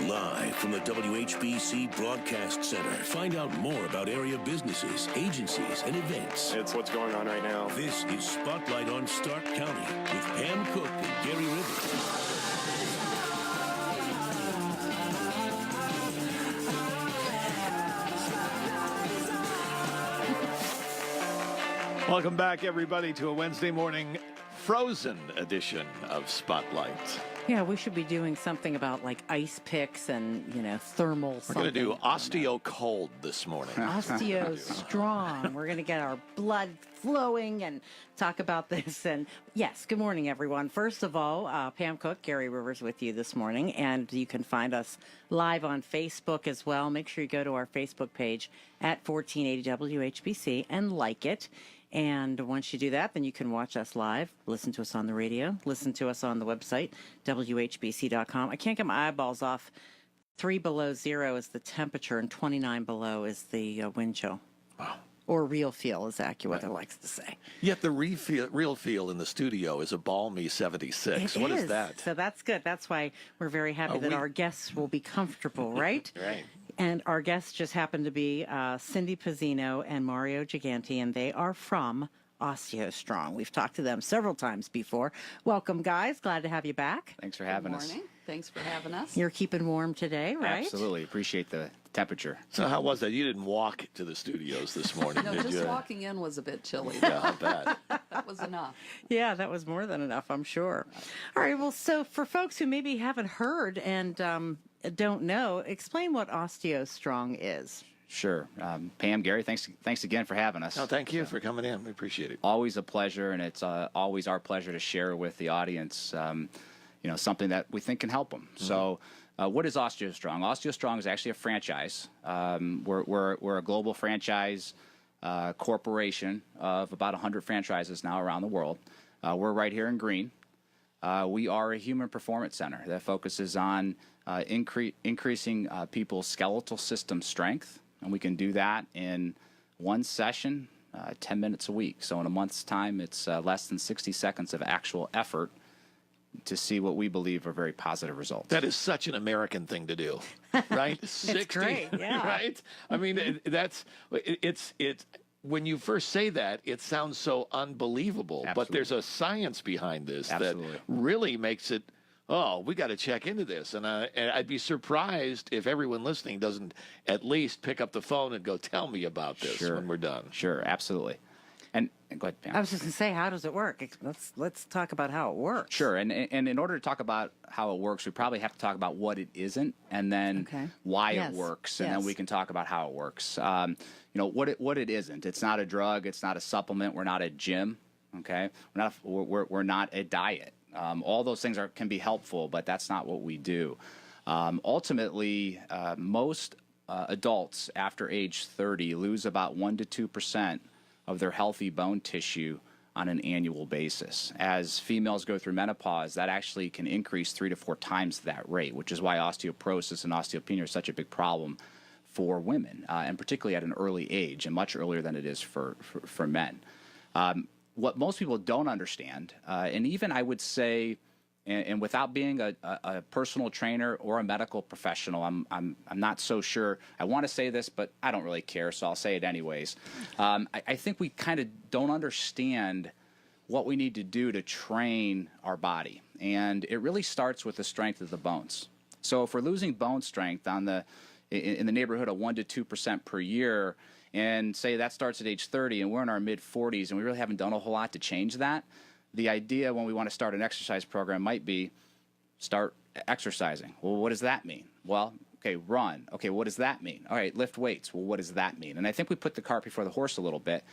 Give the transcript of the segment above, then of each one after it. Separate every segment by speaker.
Speaker 1: Live from the WHBC Broadcast Center. Find out more about area businesses, agencies, and events.
Speaker 2: It's what's going on right now.
Speaker 1: This is Spotlight on Stark County with Pam Cook and Gary Rivers.
Speaker 3: Welcome back, everybody, to a Wednesday morning frozen edition of Spotlight.
Speaker 4: Yeah, we should be doing something about like ice picks and, thermal
Speaker 3: We're going to do osteo-cold this morning.
Speaker 4: OsteoStrong. We're going to get our blood flowing and talk about this. And yes, good morning, everyone. First of all, Pam Cook, Gary Rivers with you this morning. And you can find us live on Facebook as well. Make sure you go to our Facebook page at 1480 WHBC and like it. And once you do that, then you can watch us live, listen to us on the radio, listen to us on the website, WHBC.com. I can't get my eyeballs off. 3 below zero is the temperature, and 29 below is the wind chill.
Speaker 3: Wow.
Speaker 4: Or real feel, as AccuWeather likes to say.
Speaker 3: Yet the real feel in the studio is a balmy 76. What is that?
Speaker 4: So that's good. That's why we're very happy that our guests will be comfortable, right?
Speaker 3: Right.
Speaker 4: And our guests just happen to be Cindy Pizzino and Mario Giganti, and they are from OsteoStrong. We've talked to them several times before. Welcome, guys. Glad to have you back.
Speaker 5: Thanks for having us.
Speaker 6: Good morning. Thanks for having us.
Speaker 4: You're keeping warm today, right?
Speaker 5: Absolutely. Appreciate the temperature.
Speaker 3: So how was that? You didn't walk to the studios this morning,
Speaker 6: No,
Speaker 3: did
Speaker 6: just
Speaker 3: you?
Speaker 6: walking in was a bit chilly.
Speaker 3: Yeah, I bet.
Speaker 6: That was enough.
Speaker 4: Yeah, that was more than enough, I'm sure. All right, well, so for folks who maybe haven't heard and don't know, explain what OsteoStrong is.
Speaker 5: Sure. Pam, Gary, thanks again for having us.
Speaker 3: No, thank you for coming in. We appreciate it.
Speaker 5: Always a pleasure, and it's always our pleasure to share with the audience, something that we think can help them. Mm-hmm. So what is OsteoStrong? OsteoStrong is actually a franchise. We're a global franchise corporation of about 100 franchises now around the world. We're right here in Greene. We are a human performance center that focuses on increasing people's skeletal system strength, and we can do that in one session, 10 minutes a week. So in a month's time, it's less than 60 seconds of actual effort to see what we believe are very positive results.
Speaker 3: That is such an American thing to do, right? 60,
Speaker 4: it's great, yeah.
Speaker 3: Right? I mean, it's when you first say that, it sounds so unbelievable.
Speaker 5: Absolutely.
Speaker 3: But there's a science behind this
Speaker 5: Absolutely.
Speaker 3: that really makes it, we got to check into this. And I'd be surprised if everyone listening doesn't at least pick up the phone and go, tell me about this when we're done.
Speaker 5: Sure, absolutely. And go ahead, Pam.
Speaker 4: I was just going to say, how does it work? Let's talk about how it works.
Speaker 5: Sure, and in order to talk about how it works, we probably have to talk about what it isn't, and then why it works, and then we can talk about how it works. What it isn't. It's not a drug. It's not a supplement. We're not a gym. Okay, we're not a diet. All those things can be helpful, but that's not what we do. Ultimately, most adults after age 30 lose about 1 to 2% of their healthy bone tissue on an annual basis. As females go through menopause, that actually can increase 3 to 4 times that rate, which is why osteoporosis and osteopenia are such a big problem for women, and particularly at an early age, and much earlier than it is for men. What most people don't understand, and even I would say, and without being a personal trainer or a medical professional, I'm not so sure. I want to say this, but I don't really care, so I'll say it anyways. I think we kind of don't understand what we need to do to train our body, and it really starts with the strength of the bones. So if we're losing bone strength in the neighborhood of 1 to 2% per year, and say that starts at age 30, and we're in our mid-40s, and we really haven't done a whole lot to change that, the idea when we want to start an exercise program might be start exercising. Well, what does that mean? Well, okay, run. Okay, what does that mean? All right, lift weights. Well, what does that mean? And I think we put the cart before the horse a little bit,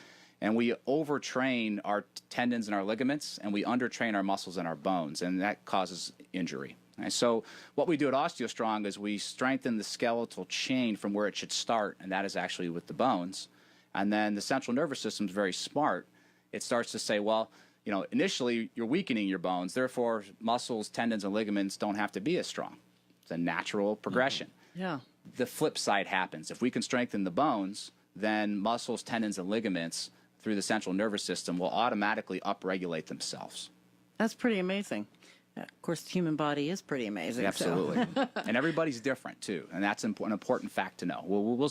Speaker 5: and we overtrain our tendons and our ligaments, and we undertrain our muscles and our bones, and that causes injury. And so what we do at OsteoStrong is we strengthen the skeletal chain from where it should start, and that is actually with the bones. And then the central nervous system is very smart. It starts to say, well, initially you're weakening your bones, therefore muscles, tendons, and ligaments don't have to be as strong. It's a natural progression.
Speaker 4: Mm-hmm. Yeah.
Speaker 5: The flip side happens. If we can strengthen the bones, then muscles, tendons, and ligaments through the central nervous system will automatically upregulate themselves.
Speaker 4: That's pretty amazing. Of course, the human body is pretty amazing.
Speaker 5: Absolutely.
Speaker 4: So.
Speaker 5: And everybody's different, too. And that's an important fact to know.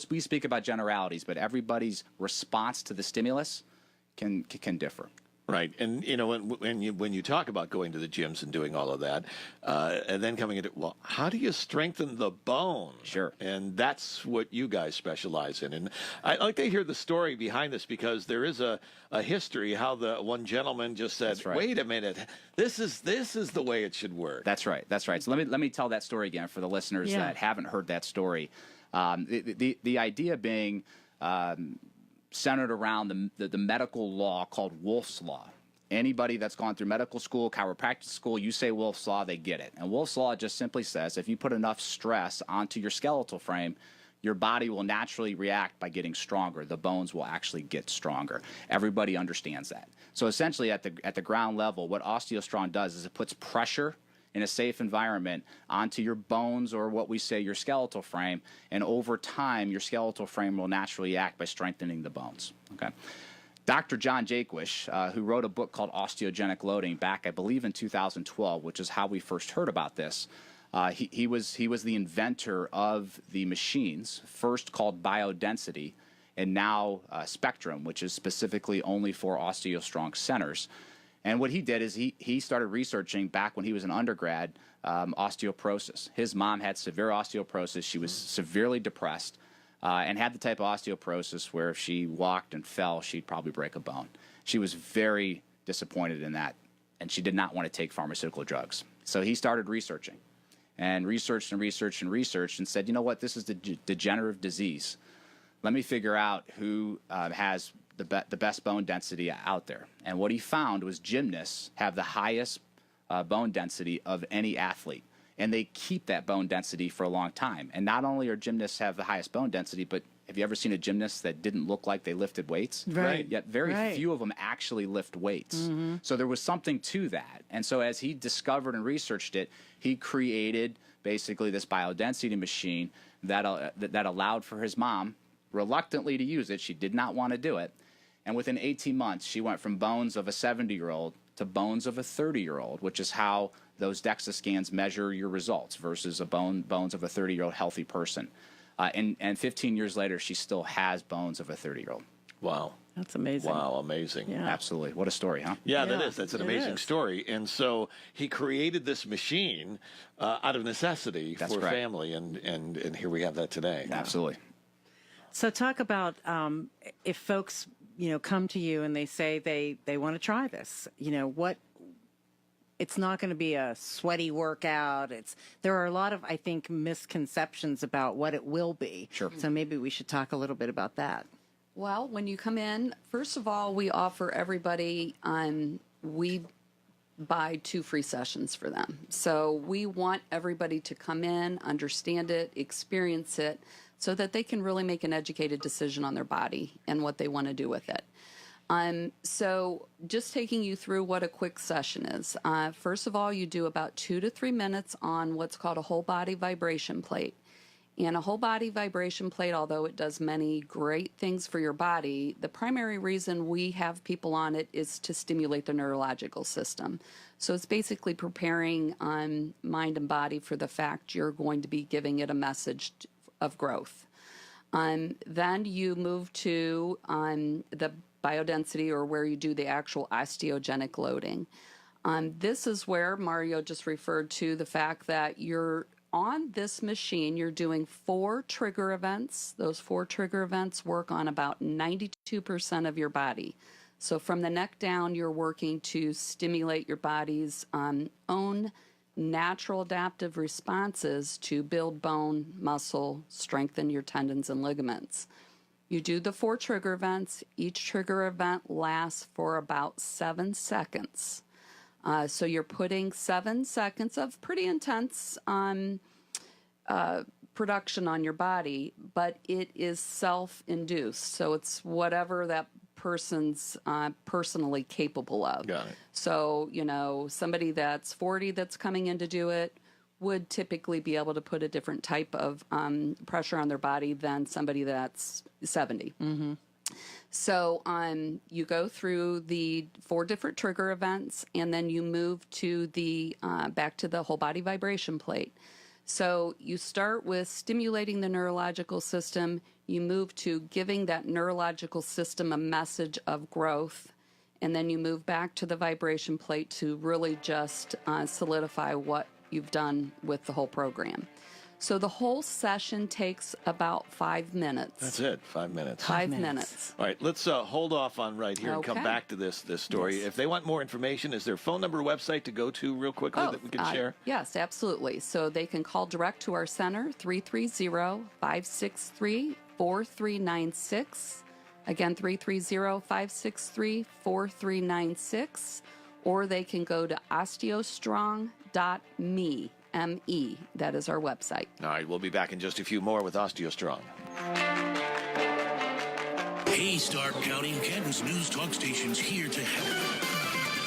Speaker 5: We speak about generalities, but everybody's response to the stimulus can differ.
Speaker 3: Right, and you know when you talk about going to the gyms and doing all of that, and then coming into, well, how do you strengthen the bone?
Speaker 5: Sure,
Speaker 3: and that's what you guys specialize in. And I like to hear the story behind this, because there is a history how the one gentleman just said,
Speaker 5: right.
Speaker 3: "Wait a minute, this is the way it should work."
Speaker 5: That's right. So let me tell that story again for the listeners that haven't heard that story. The idea being. Centered around the medical law called Wolff's Law. Anybody that's gone through medical school, chiropractic school, you say Wolff's Law, they get it. And Wolff's Law just simply says if you put enough stress onto your skeletal frame, your body will naturally react by getting stronger. The bones will actually get stronger. Everybody understands that. So essentially at the ground level, what OsteoStrong does is it puts pressure in a safe environment onto your bones, or what we say your skeletal frame, and over time your skeletal frame will naturally act by strengthening the bones. Okay. Dr. John Jaquish, who wrote a book called Osteogenic Loading back, I believe, in 2012, which is how we first heard about this. He was the inventor of the machines, first called Biodensity, and now Spectrum, which is specifically only for OsteoStrong centers. And what he did is he started researching back when he was an undergrad osteoporosis. His mom had severe osteoporosis. She was severely depressed and had the type of osteoporosis where if she walked and fell, she'd probably break a bone. She was very disappointed in that, and she did not want to take pharmaceutical drugs. So he started researching and researched and said, you know what, this is the degenerative disease. Let me figure out who has the best bone density out there. And what he found was gymnasts have the highest bone density of any athlete. And they keep that bone density for a long time. And not only are gymnasts have the highest bone density, but have you ever seen a gymnast that didn't look like they lifted weights?
Speaker 4: Right.
Speaker 5: Yet very few of them actually lift weights. Mm-hmm. So there was something to that. And so as he discovered and researched it, he created basically this biodensity machine that allowed for his mom reluctantly to use it. She did not want to do it. And within 18 months, she went from bones of a 70-year-old to bones of a 30-year-old, which is how those DEXA scans measure your results versus bones of a 30-year-old healthy person. And 15 years later, she still has bones of a 30-year-old.
Speaker 3: Wow.
Speaker 4: That's amazing.
Speaker 3: Wow, amazing.
Speaker 4: Yeah.
Speaker 5: Absolutely. What a story, huh?
Speaker 3: Yeah, that is. That's an amazing story. And so he created this machine out of necessity for family, and here we have that today.
Speaker 5: Absolutely.
Speaker 4: So talk about if folks, come to you and they say they want to try this, what, it's not going to be a sweaty workout. There are a lot of, I think, misconceptions about what it will be.
Speaker 5: Sure.
Speaker 4: So maybe we should talk a little bit about that.
Speaker 6: Well, when you come in, first of all, we offer everybody, we buy 2 free sessions for them. So we want everybody to come in, understand it, experience it, so that they can really make an educated decision on their body and what they want to do with it. So just taking you through what a quick session is. First of all, you do about 2 to 3 minutes on what's called a whole body vibration plate. And a whole body vibration plate, although it does many great things for your body, the primary reason we have people on it is to stimulate the neurological system. So it's basically preparing mind and body for the fact you're going to be giving it a message of growth. Then you move to the biodensity, or where you do the actual osteogenic loading. This is where Mario just referred to the fact that you're on this machine, you're doing 4 trigger events. Those 4 trigger events work on about 92% of your body. So from the neck down, you're working to stimulate your body's own natural adaptive responses to build bone, muscle, strengthen your tendons and ligaments. You do the 4 trigger events. Each trigger event lasts for about 7 seconds. So you're putting 7 seconds of pretty intense production on your body, but it is self-induced. So it's whatever that person's personally capable of.
Speaker 3: Got it.
Speaker 6: So, somebody that's 40 that's coming in to do it would typically be able to put a different type of pressure on their body than somebody that's 70. Mm-hmm. So you go through the 4 different trigger events, and then you move to the back to the whole body vibration plate. So you start with stimulating the neurological system. You move to giving that neurological system a message of growth, and then you move back to the vibration plate to really just solidify what you've done with the whole program. So the whole session takes about 5 minutes.
Speaker 3: That's it, 5 minutes.
Speaker 6: 5 minutes.
Speaker 3: All right, let's hold off on right here and come
Speaker 6: Okay.
Speaker 3: back to this story.
Speaker 6: Yes.
Speaker 3: If they want more information, is there a phone number, website to go to real quickly that we can share?
Speaker 6: Yes, absolutely. So they can call direct to our center, 330-563-4396. Again, 330-563-4396. Or they can go to osteostrong.me. M-E. That is our website.
Speaker 3: All right, we'll be back in just a few more with OsteoStrong.
Speaker 1: Hey, Stark County, Canton's news talk station's here to help.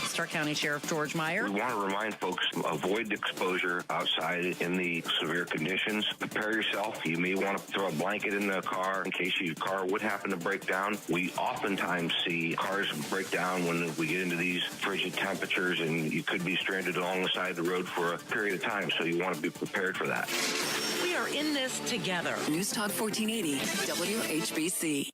Speaker 4: Stark County Sheriff George Meyer.
Speaker 2: We want to remind folks, avoid exposure outside in the severe conditions. Prepare yourself. You may want to throw a blanket in the car in case your car would happen to break down. We oftentimes see cars break down when we get into these frigid temperatures, and you could be stranded along the side of the road for a period of time, so you want to be prepared for that.
Speaker 7: We are in this together.
Speaker 8: News Talk 1480, WHBC.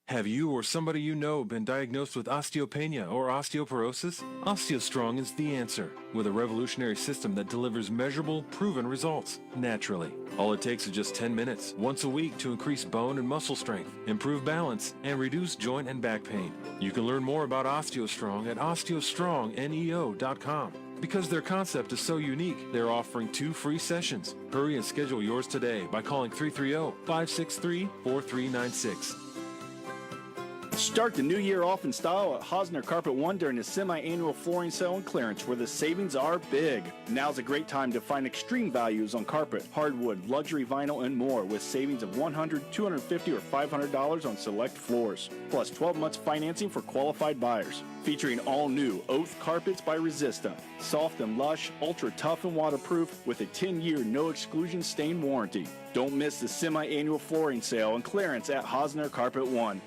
Speaker 9: Have you or somebody you know been diagnosed with osteopenia or osteoporosis? OsteoStrong is the answer, with a revolutionary system that delivers measurable, proven results, naturally. All it takes is just 10 minutes, once a week, to increase bone and muscle strength, improve balance, and reduce joint and back pain. You can learn more about OsteoStrong at osteostrongneo.com. Because their concept is so unique, they're offering 2 free sessions. Hurry and schedule yours today by calling 330-563-4396.
Speaker 10: Start the new year off in style at Hosner Carpet One during the semi-annual flooring sale and clearance, where the savings are big. Now's a great time to find extreme values on carpet, hardwood, luxury vinyl, and more, with savings of $100, $250, or $500 on select floors. Plus 12 months financing for qualified buyers. Featuring all new Oath carpets by Resista. Soft and lush, ultra tough and waterproof, with a 10-year no exclusion stain warranty. Don't miss the semi-annual flooring sale and clearance at Hosner Carpet One.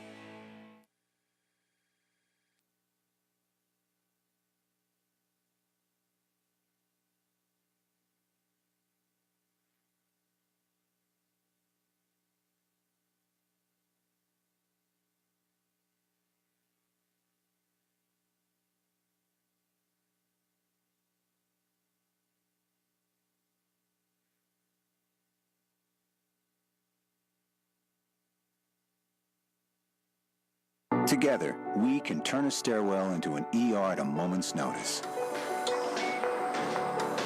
Speaker 11: Together, we can turn a stairwell into an ER at a moment's notice.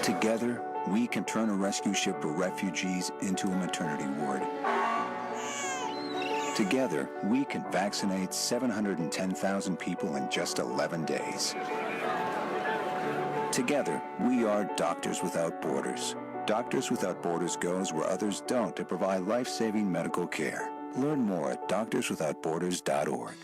Speaker 11: Together, we can turn a rescue ship for refugees into a maternity ward. Together, we can vaccinate 710,000 people in just 11 days. Together, we are Doctors Without Borders. Doctors Without Borders goes where others don't to provide life-saving medical care. Learn more at doctorswithoutborders.org.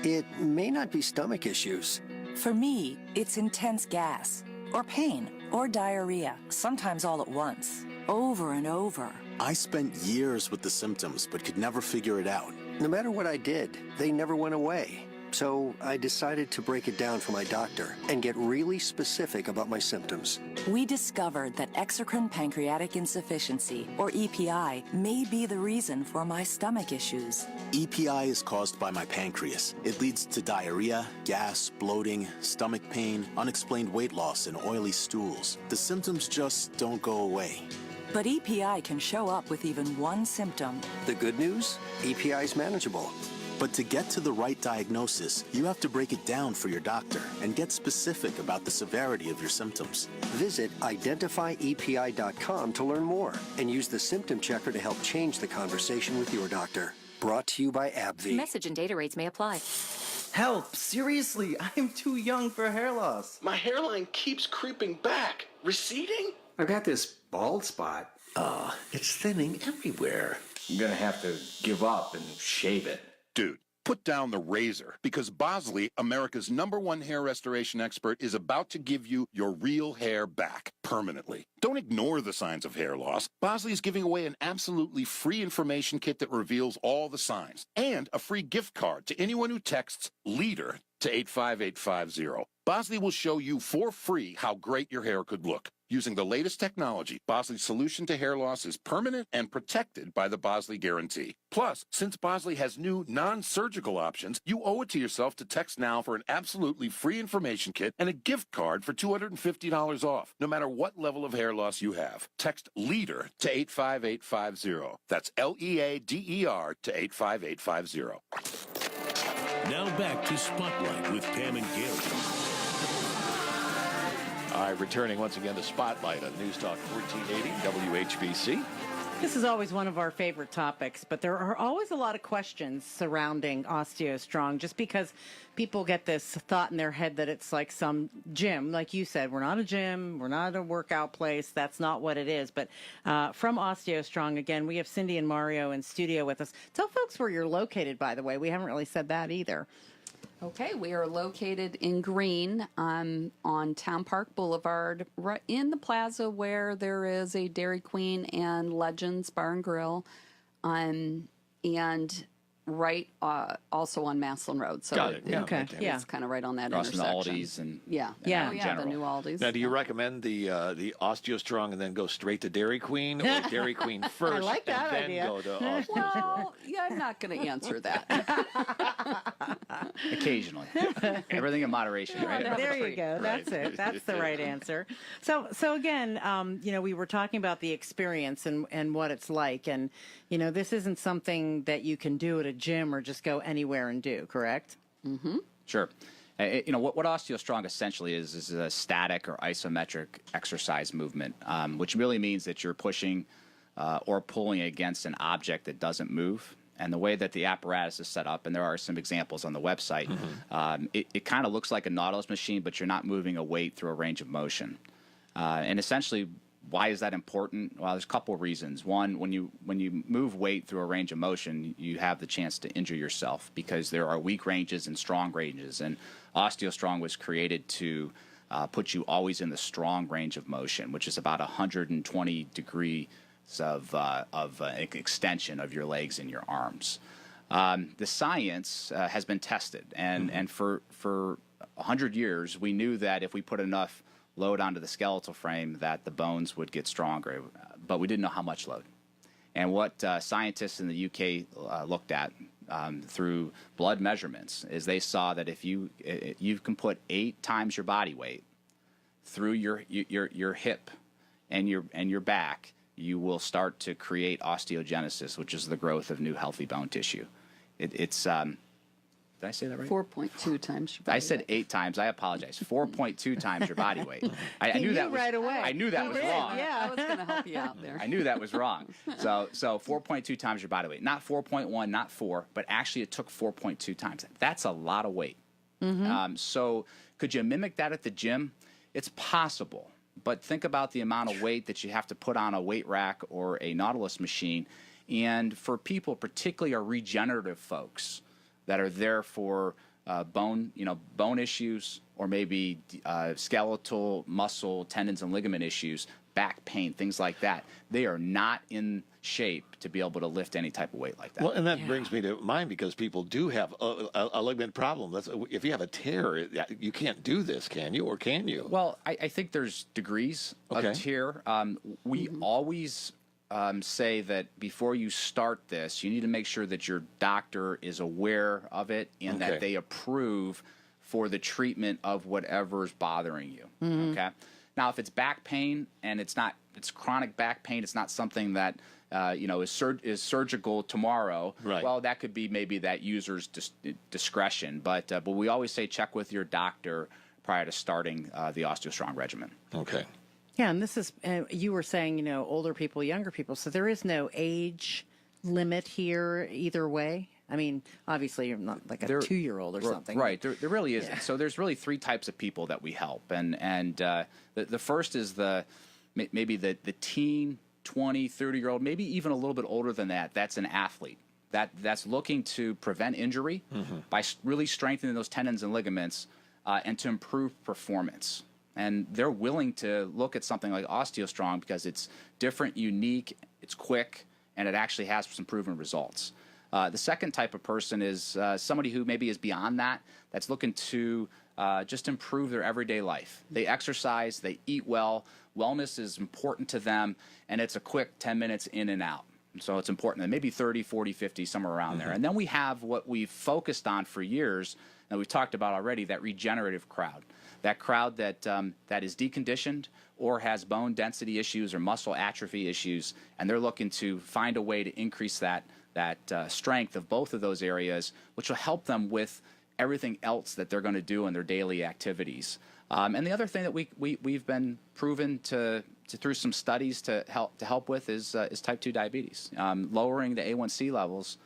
Speaker 12: It may not be stomach issues.
Speaker 8: For me, it's intense gas, or pain, or diarrhea, sometimes all at once, over and over.
Speaker 13: I spent years with the symptoms, but could never figure it out.
Speaker 12: No matter what I did, they never went away. So I decided to break it down for my doctor and get really specific about my symptoms.
Speaker 8: We discovered that exocrine pancreatic insufficiency, or EPI, may be the reason for my stomach issues.
Speaker 13: EPI is caused by my pancreas. It leads to diarrhea, gas, bloating, stomach pain, unexplained weight loss, and oily stools. The symptoms just don't go away.
Speaker 8: But EPI can show up with even one symptom.
Speaker 12: The good news? EPI is manageable.
Speaker 13: But to get to the right diagnosis, you have to break it down for your doctor and get specific about the severity of your symptoms.
Speaker 12: Visit identifyepi.com to learn more and use the symptom checker to help change the conversation with your doctor. Brought to you by AbbVie.
Speaker 14: Message and data rates may apply.
Speaker 15: Help! Seriously, I'm too young for hair loss.
Speaker 16: My hairline keeps creeping back. Receding?
Speaker 15: I've got this bald spot.
Speaker 16: It's thinning everywhere.
Speaker 15: I'm gonna have to give up and shave it.
Speaker 17: Dude,
Speaker 14: Put down the razor, because Bosley, America's #1 hair restoration expert, is about to give you your real hair back permanently. Don't ignore the signs of hair loss. Bosley is giving away an absolutely free information kit that reveals all the signs, and a free gift card to anyone who texts LEADER to 85850. Bosley will show you for free how great your hair could look. Using the latest technology, Bosley's solution to hair loss is permanent and protected by the Bosley Guarantee. Plus, since Bosley has new non-surgical options, you owe it to yourself to text now for an absolutely free information kit and a gift card for $250 off, no matter what level of hair loss you have. Text LEADER to 85850. That's LEADER to 85850.
Speaker 1: Now back to Spotlight with Pam and Gary.
Speaker 3: All right, returning once again to Spotlight on News Talk 1480 WHBC.
Speaker 4: This is always one of our favorite topics, but there are always a lot of questions surrounding OsteoStrong, just because people get this thought in their head that it's like some gym. Like you said, we're not a gym, we're not a workout place. That's not what it is. But from OsteoStrong, again, we have Cindy and Mario in studio with us. Tell folks where you're located, by the way. We haven't really said that either.
Speaker 6: Okay, we are located in Greene on Town Park Boulevard, right in the plaza where there is a Dairy Queen and Legends Bar and Grill, and right also on Maslin Road. So
Speaker 3: Got it. Yeah.
Speaker 4: Okay.
Speaker 6: It's kind of right on that
Speaker 5: Across
Speaker 6: intersection.
Speaker 5: from the Aldi's and
Speaker 6: yeah, the new Aldi's.
Speaker 3: Now, do you recommend the OsteoStrong and then go straight to Dairy Queen, or Dairy Queen first
Speaker 4: I like that
Speaker 3: and
Speaker 4: idea.
Speaker 3: then go to OsteoStrong?
Speaker 6: Well, yeah, I'm not going to answer that.
Speaker 5: Occasionally. Everything in moderation, right?
Speaker 4: There you go. That's it. That's the right answer. So again, we were talking about the experience and what it's like, and this isn't something that you can do at a gym or just go anywhere and do, correct?
Speaker 6: Mm-hmm.
Speaker 5: Sure. What OsteoStrong essentially is a static or isometric exercise movement, which really means that you're pushing or pulling against an object that doesn't move. And the way that the apparatus is set up, and there are some examples on the website, it kind of looks like a Nautilus machine, but you're not moving a weight through a range of motion. And essentially, why is that important? Well, there's a couple of reasons. One, when you move weight through a range of motion, you have the chance to injure yourself, because there are weak ranges and strong ranges. And OsteoStrong was created to put you always in the strong range of motion, which is about 120 degrees of extension of your legs and your arms. The science has been tested, and for 100 years, we knew that if we put enough load onto the skeletal frame that the bones would get stronger, but we didn't know how much load. And what scientists in the UK looked at through blood measurements is they saw that if you can put 8 times your body weight through your hip and your back, you will start to create osteogenesis, which is the growth of new healthy bone tissue. It's did I say that right?
Speaker 6: 4.2 times your body
Speaker 5: I said
Speaker 6: weight.
Speaker 5: 8 times. I apologize. 4.2 times your body weight. I knew that was
Speaker 4: right away.
Speaker 5: I knew that was wrong.
Speaker 6: Yeah, I was going to help you out there.
Speaker 5: I knew that was wrong. So 4.2 times your body weight. Not 4.1, not 4, but actually it took 4.2 times. That's a lot of weight. So could you mimic that at the gym? It's possible. But think about the amount of weight that you have to put on a weight rack or a Nautilus machine. And for people, particularly our regenerative folks that are there for bone issues, or maybe skeletal, muscle, tendons, and ligament issues, back pain, things like that, they are not in shape to be able to lift any type of weight like that.
Speaker 3: Well, and that brings me to mind, because people do have a ligament problem. If you have a tear, you can't do this, can you? Or can you?
Speaker 5: Well, I think there's degrees of tear. We always say that before you start this, you need to make sure that your doctor is aware of it and that they approve for the treatment of whatever's bothering you. Okay. Now, if it's back pain and it's chronic back pain, it's not something that is surgical tomorrow.
Speaker 3: Right.
Speaker 5: Well, that could be maybe that user's discretion, but we always say check with your doctor prior to starting the OsteoStrong regimen.
Speaker 3: Okay.
Speaker 4: Yeah, and this is, you were saying, older people, younger people, so there is no age limit here either way? I mean, obviously you're not like a 2-year-old or something.
Speaker 5: Right, there really isn't. Yeah. So there's really 3 types of people that we help. And the first is maybe the teen, 20, 30-year-old, maybe even a little bit older than that. That's an athlete that's looking to prevent injury by really strengthening those tendons and ligaments and to improve performance. And they're willing to look at something like OsteoStrong because it's different, unique, it's quick, and it actually has some proven results. The second type of person is somebody who maybe is beyond that, that's looking to just improve their everyday life. They exercise, they eat well, wellness is important to them, and it's a quick 10 minutes in and out. So it's important, maybe 30, 40, 50, somewhere around there. And then we have what we've focused on for years, and we've talked about already, that regenerative crowd. That crowd that is deconditioned or has bone density issues or muscle atrophy issues, and they're looking to find a way to increase that strength of both of those areas, which will help them with everything else that they're going to do in their daily activities. And the other thing that we've been proven to through some studies to help with is type 2 diabetes. Lowering the A1C levels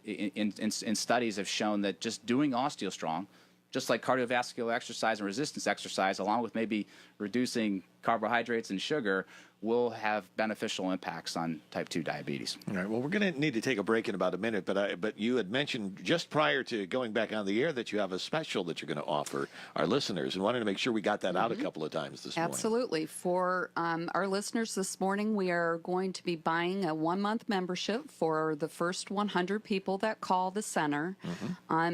Speaker 5: in studies have shown that just doing OsteoStrong, just like cardiovascular exercise and resistance exercise, along with maybe reducing carbohydrates and sugar, will have beneficial impacts on type 2 diabetes.
Speaker 3: All right. Well, we're going to need to take a break in about a minute, but you had mentioned just prior to going back on the air that you have a special that you're going to offer our listeners, and wanted to make sure we got that out a couple of times this morning.
Speaker 6: Absolutely. For our listeners this morning, we are going to be buying a 1-month membership for the first 100 people that call the center,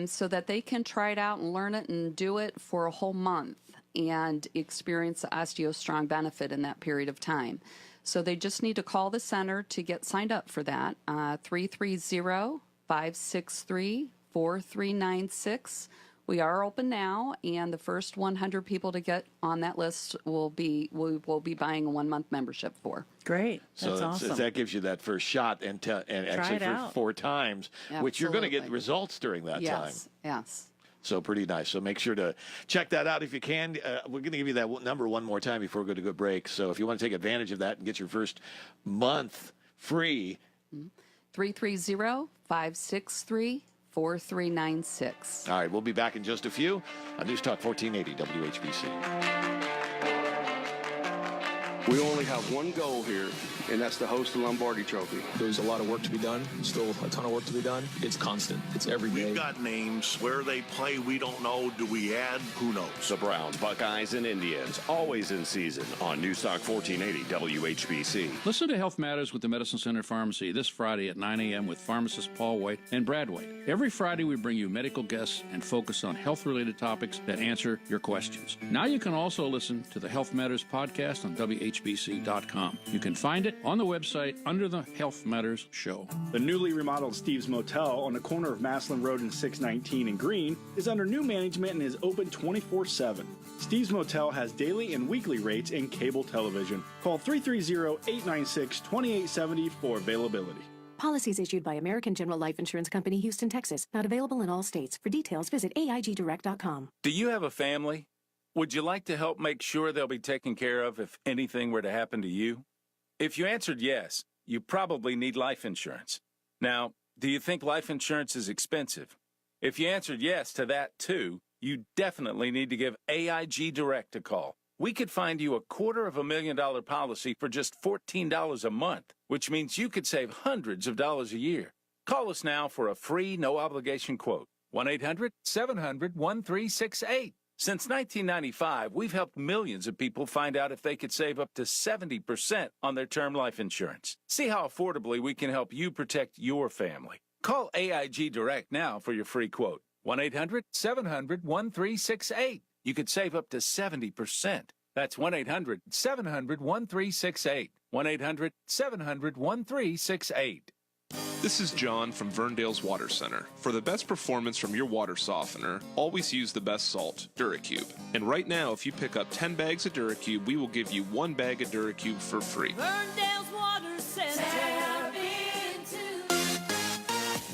Speaker 6: so that they can try it out and learn it and do it for a whole month and experience the OsteoStrong benefit in that period of time. So they just need to call the center to get signed up for that, 330-563-4396. We are open now, and the first 100 people to get on that list we will be buying a 1-month membership for.
Speaker 4: Great. That's
Speaker 3: so
Speaker 4: awesome.
Speaker 3: that gives you that first shot, and actually for 4 times, which you're going to get results during that time.
Speaker 6: Yes.
Speaker 3: So pretty nice. So make sure to check that out if you can. We're going to give you that number one more time before we go to a break. So if you want to take advantage of that and get your first month free.
Speaker 6: 330-563-4396.
Speaker 3: All right, we'll be back in just a few on News Talk 1480 WHBC.
Speaker 16: We only have one goal here, and that's to host the Lombardi Trophy.
Speaker 17: There's a lot of work to be done, still a ton of work to be done. It's constant. It's every day.
Speaker 18: We've got names. Where they play, we don't know. Do we add? Who knows?
Speaker 19: The Browns, Buckeyes, and Indians, always in season on News Talk 1480 WHBC.
Speaker 20: Listen to Health Matters with the Medicine Center Pharmacy this Friday at 9 a.m. with pharmacists Paul White and Brad White. Every Friday, we bring you medical guests and focus on health-related topics that answer your questions. Now you can also listen to the Health Matters podcast on WHBC.com. You can find it on the website under the Health Matters show.
Speaker 10: The newly remodeled Steve's Motel on the corner of Maslin Road and 619 in Green is under new management and is open 24/7. Steve's Motel has daily and weekly rates and cable television. Call 330-896-2870 for availability.
Speaker 21: Policies issued by American General Life Insurance Company, Houston, Texas. Not available in all states. For details, visit AIGdirect.com.
Speaker 22: Do you have a family? Would you like to help make sure they'll be taken care of if anything were to happen to you? If you answered yes, you probably need life insurance. Now, do you think life insurance is expensive? If you answered yes to that too, you definitely need to give AIG Direct a call. We could find you a $250,000 policy for just $14 a month, which means you could save hundreds of dollars a year. Call us now for a free, no-obligation quote. 1-800-700-1368. Since 1995, we've helped millions of people find out if they could save up to 70% on their term life insurance. See how affordably we can help you protect your family. Call AIG Direct now for your free quote. 1-800-700-1368. You could save up to 70%. That's 1-800-700-1368. 1-800-700-1368.
Speaker 23: This is John from Verndale's Water Center. For the best performance from your water softener, always use the best salt, DuraCube. And right now, if you pick up 10 bags of DuraCube, we will give you 1 bag of DuraCube for free.
Speaker 24: Verndale's Water Center.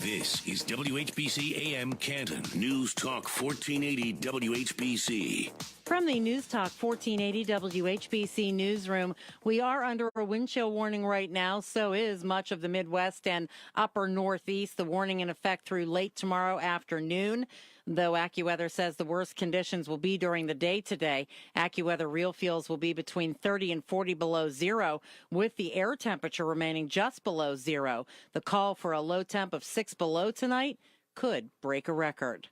Speaker 1: This is WHBC AM Canton, News Talk 1480 WHBC.
Speaker 4: From the News Talk 1480 WHBC newsroom, we are under a wind chill warning right now. So is much of the Midwest and upper Northeast. The warning in effect through late tomorrow afternoon. Though AccuWeather says the worst conditions will be during the day today. AccuWeather real feels will be between 30 and 40 below zero, with the air temperature remaining just below zero. The call for a low temp of 6 below tonight could break a record.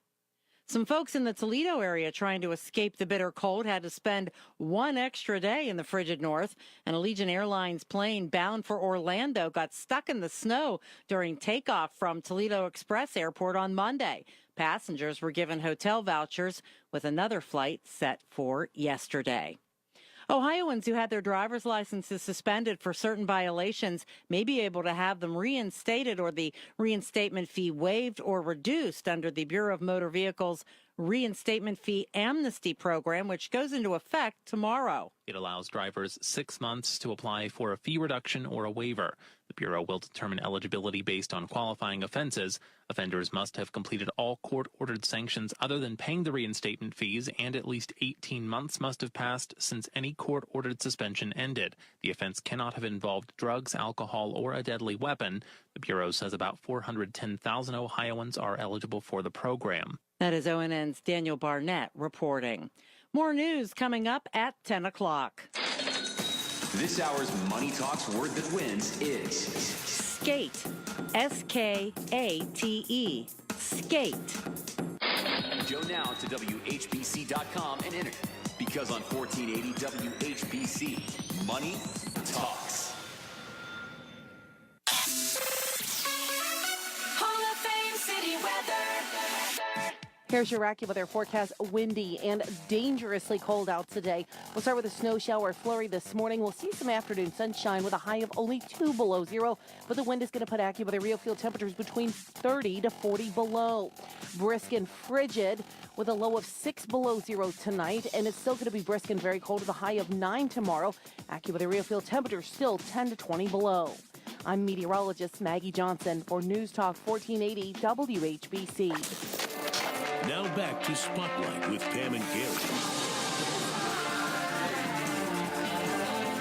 Speaker 4: Some folks in the Toledo area trying to escape the bitter cold had to spend one extra day in the frigid north. An Allegiant Airlines plane bound for Orlando got stuck in the snow during takeoff from Toledo Express Airport on Monday. Passengers were given hotel vouchers with another flight set for yesterday. Ohioans who had their driver's licenses suspended for certain violations may be able to have them reinstated or the reinstatement fee waived or reduced under the Bureau of Motor Vehicles Reinstatement Fee Amnesty Program, which goes into effect tomorrow.
Speaker 2: It allows drivers 6 months to apply for a fee reduction or a waiver. The Bureau will determine eligibility based on qualifying offenses. Offenders must have completed all court-ordered sanctions other than paying the reinstatement fees, and at least 18 months must have passed since any court-ordered suspension ended. The offense cannot have involved drugs, alcohol, or a deadly weapon. The Bureau says about 410,000 Ohioans are eligible for the program.
Speaker 4: That is ONN's Daniel Barnett reporting. More news coming up at 10 o'clock.
Speaker 7: This hour's Money Talks word that wins is
Speaker 4: skate. S-K-A-T-E. Skate.
Speaker 7: Go now to WHBC.com and enter. Because on 1480 WHBC, Money Talks.
Speaker 24: Hall of Fame City weather.
Speaker 9: Here's your AccuWeather forecast. Windy and dangerously cold out today. We'll start with a snow shower flurry this morning. We'll see some afternoon sunshine with a high of only 2 below zero, but the wind is going to put AccuWeather real field temperatures between 30 to 40 below. Brisk and frigid with a low of 6 below zero tonight, and it's still going to be brisk and very cold with a high of 9 tomorrow. AccuWeather real field temperatures still 10 to 20 below. I'm meteorologist Maggie Johnson for News Talk 1480 WHBC.
Speaker 1: Now back to Spotlight with Pam and Gary.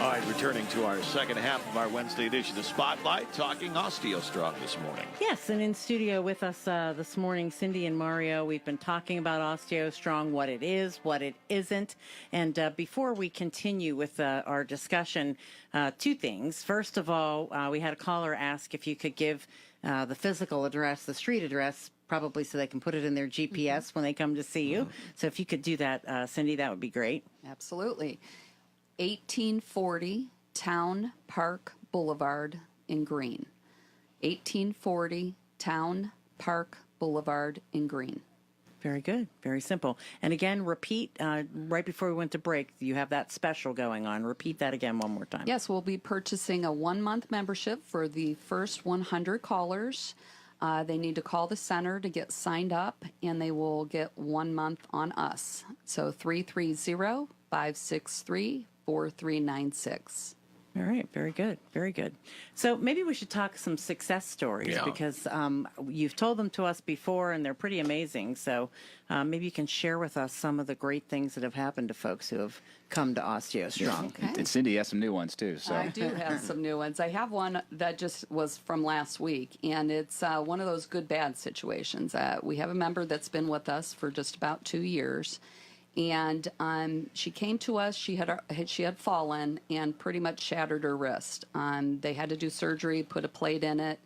Speaker 3: All right, returning to our second half of our Wednesday edition of Spotlight, talking OsteoStrong this morning.
Speaker 4: Yes, and in studio with us this morning, Cindy and Mario. We've been talking about OsteoStrong, what it is, what it isn't. And before we continue with our discussion, two things. First of all, we had a caller ask if you could give the physical address, the street address, probably so they can put it in their GPS when they come to see you. So if you could do that, Cindy, that would be great.
Speaker 6: Absolutely. 1840 Town Park Boulevard in Greene. 1840 Town Park Boulevard in Greene.
Speaker 4: Very good. Very simple. And again, repeat, right before we went to break, you have that special going on. Repeat that again one more time.
Speaker 6: Yes, we'll be purchasing a 1-month membership for the first 100 callers. They need to call the center to get signed up, and they will get 1 month on us. So 330-563-4396.
Speaker 4: All right. Very good. Very good. So maybe we should talk some success stories because you've told them to us before, and they're pretty amazing. So maybe you can share with us some of the great things that have happened to folks who have come to OsteoStrong.
Speaker 5: Okay. And Cindy has some new ones, too. So
Speaker 6: I do have some new ones. I have one that just was from last week, and it's one of those good-bad situations. We have a member that's been with us for just about 2 years. And she came to us. She had fallen and pretty much shattered her wrist. They had to do surgery, put a plate in it.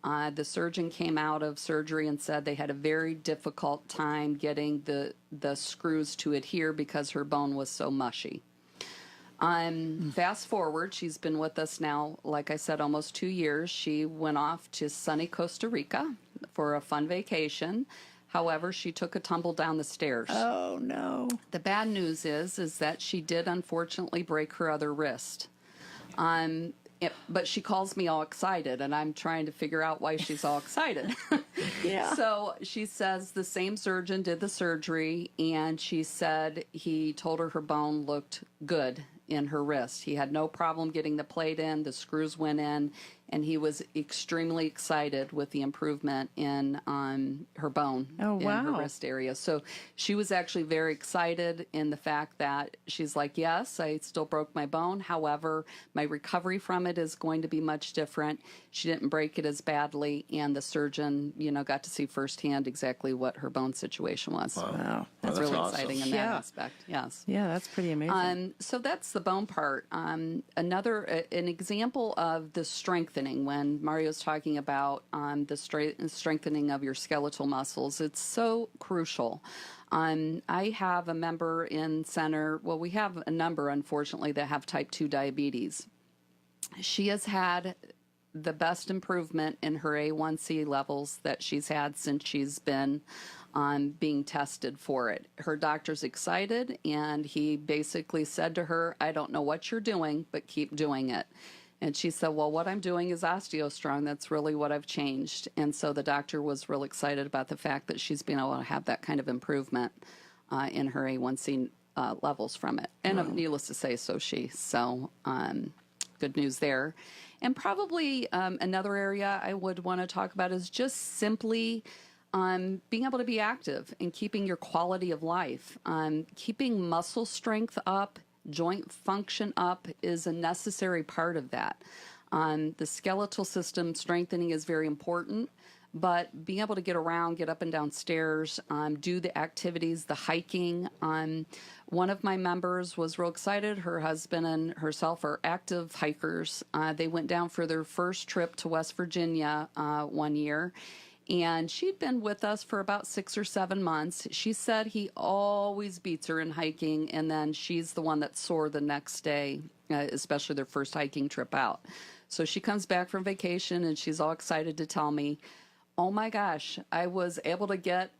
Speaker 6: The surgeon came out of surgery and said they had a very difficult time getting the screws to adhere because her bone was so mushy. Fast forward, she's been with us now, like I said, almost 2 years. She went off to sunny Costa Rica for a fun vacation. However, she took a tumble down the stairs.
Speaker 4: Oh, no.
Speaker 6: The bad news is that she did unfortunately break her other wrist. But she calls me all excited, and I'm trying to figure out why she's all excited.
Speaker 4: Yeah.
Speaker 6: So she says the same surgeon did the surgery, and she said he told her bone looked good in her wrist. He had no problem getting the plate in. The screws went in. and he was extremely excited with the improvement in her bone in her wrist area. So she was actually very excited in the fact that she's like, yes, I still broke my bone. However, my recovery from it is going to be much different. She didn't break it as badly, and the surgeon, got to see firsthand exactly what her bone situation was.
Speaker 4: Wow.
Speaker 6: That's really
Speaker 4: awesome.
Speaker 6: exciting in that aspect. Yes.
Speaker 4: Yeah, that's pretty amazing.
Speaker 6: So that's the bone part. An example of the strengthening, when Mario's talking about the strengthening of your skeletal muscles, it's so crucial. I have a member in center. Well, we have a number, unfortunately, that have type 2 diabetes. She has had the best improvement in her A1C levels that she's had since she's been being tested for it. Her doctor's excited, and he basically said to her, I don't know what you're doing, but keep doing it. And she said, well, what I'm doing is OsteoStrong. That's really what I've changed. And so the doctor was real excited about the fact that she's been able to have that kind of improvement in her A1C levels from it. And needless to say, so she. So good news there. And probably another area I would want to talk about is just simply being able to be active and keeping your quality of life. Keeping muscle strength up, joint function up is a necessary part of that. The skeletal system strengthening is very important, but being able to get around, get up and down stairs, do the activities, the hiking. One of my members was real excited. Her husband and herself are active hikers. They went down for their first trip to West Virginia one year. And she'd been with us for about 6 or 7 months. She said he always beats her in hiking, and then she's the one that's sore the next day, especially their first hiking trip out. So she comes back from vacation, and she's all excited to tell me, oh my gosh, I was able to get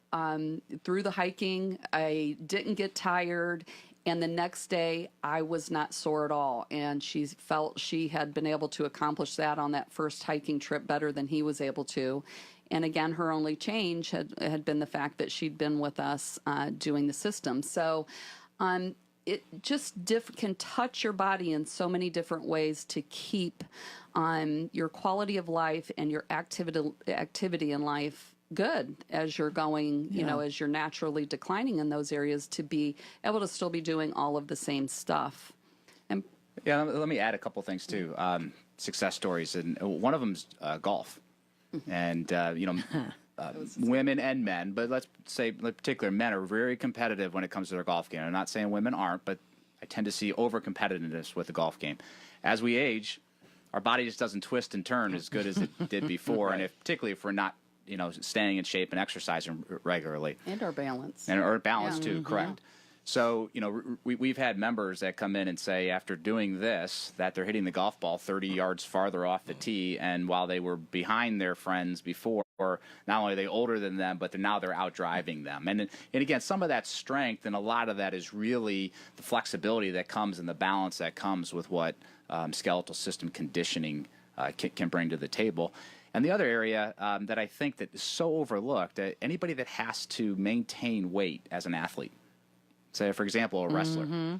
Speaker 6: through the hiking. I didn't get tired. And the next day, I was not sore at all. And she felt she had been able to accomplish that on that first hiking trip better than he was able to. And again, her only change had been the fact that she'd been with us doing the system. So it just can touch your body in so many different ways to keep your quality of life and your activity in life good as you're going, as you're naturally declining in those areas, to be able to still be doing all of the same stuff. And
Speaker 5: let me add a couple things too. Success stories, and one of them's golf. And, women and men, but let's say in particular men are very competitive when it comes to their golf game. I'm not saying women aren't, but I tend to see over-competitiveness with the golf game. As we age, our body just doesn't twist and turn as good as it did before, right. And particularly if we're not, staying in shape and exercising regularly.
Speaker 6: And our balance.
Speaker 5: And our balance, too, correct. So, we've had members that come in and say after doing this that they're hitting the golf ball 30 yards farther off the tee, and while they were behind their friends before, not only are they older than them, but now they're out driving them. And again, some of that strength and a lot of that is really the flexibility that comes and the balance that comes with what skeletal system conditioning can bring to the table. And the other area that I think that is so overlooked, anybody that has to maintain weight as an athlete. Say, for example, a wrestler. Mm-hmm.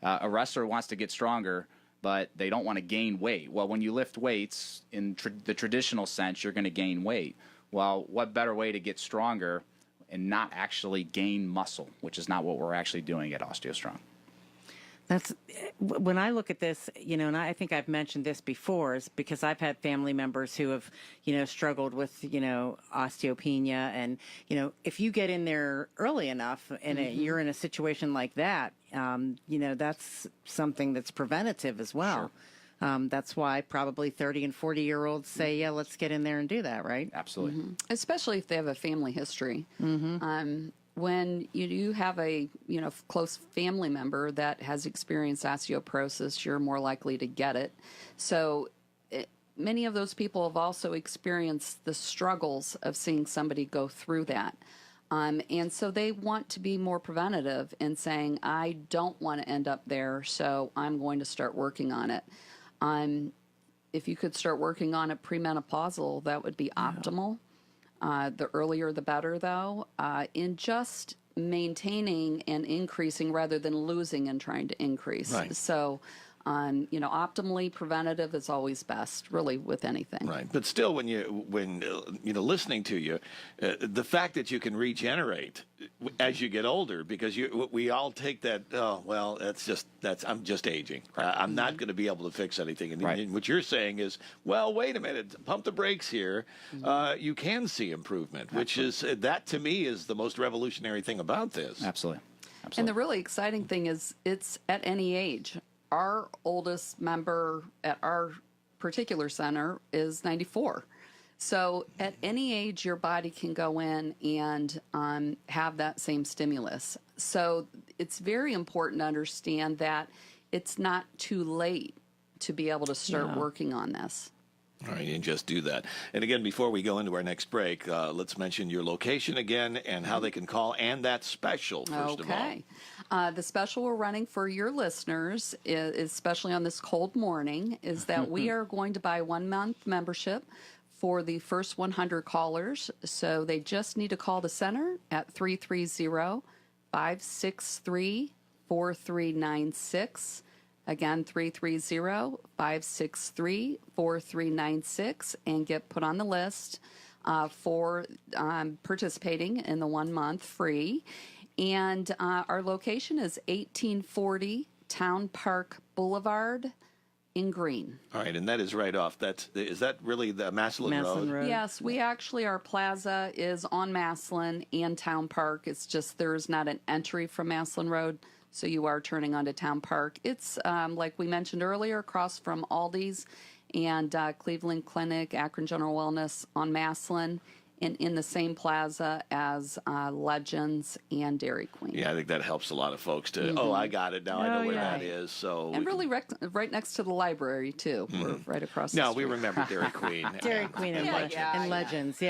Speaker 5: A wrestler wants to get stronger, but they don't want to gain weight. Well, when you lift weights, in the traditional sense, you're going to gain weight. Well, what better way to get stronger and not actually gain muscle, which is not what we're actually doing at OsteoStrong.
Speaker 4: That's when I look at this, and I think I've mentioned this before, is because I've had family members who have, struggled with, osteopenia. And, if you get in there early enough and you're in a situation like that, that's something that's preventative as well. Sure. That's why probably 30 and 40-year-olds say, yeah, let's get in there and do that, right?
Speaker 5: Absolutely.
Speaker 6: Mm-hmm. Especially if they have a family history. Mm-hmm. When you have a close family member that has experienced osteoporosis, you're more likely to get it. So many of those people have also experienced the struggles of seeing somebody go through that. And so they want to be more preventative in saying, I don't want to end up there, so I'm going to start working on it. If you could start working on it premenopausal, that would be optimal. The earlier the better, though, in just maintaining and increasing rather than losing and trying to increase. Right. So Optimally preventative is always best, really, with anything.
Speaker 3: Right, but still, when listening to you, the fact that you can regenerate as you get older, because we all take that. Oh well, I'm just aging. I'm not going to be able to fix anything. And what you're saying is, well, wait a minute, pump the brakes here. You can see improvement, which is that to me is the most revolutionary thing about this.
Speaker 5: Absolutely.
Speaker 6: And the really exciting thing is it's at any age. Our oldest member at our particular center is 94. So at any age, your body can go in and have that same stimulus. So it's very important to understand that it's not too late to be able to start working on this.
Speaker 3: All right, and just do that. And again, before we go into our next break, let's mention your location again and how they can call and that special, first of all.
Speaker 6: The special we're running for your listeners, especially on this cold morning, is that we are going to buy a 1-month membership for the first 100 callers. So they just need to call the center at 330-563-4396. Again, 330-563-4396, and get put on the list for participating in the 1 month free. And our location is 1840 Town Park Boulevard in Greene.
Speaker 3: All right, and that is right off. Is that really the Massillon Road?
Speaker 6: Yes, our plaza is on Massillon and Town Park. It's just there's not an entry from Massillon Road. So you are turning onto Town Park. It's, like we mentioned earlier, across from Aldi's and Cleveland Clinic, Akron General Wellness on Massillon, and in the same plaza as Legends and Dairy Queen.
Speaker 3: Yeah, I think that helps a lot of folks to, I got it now. I know where that is. So
Speaker 6: and really right next to the library, too. We're right across the street.
Speaker 3: No, we remember Dairy Queen.
Speaker 4: Dairy Queen and Legends,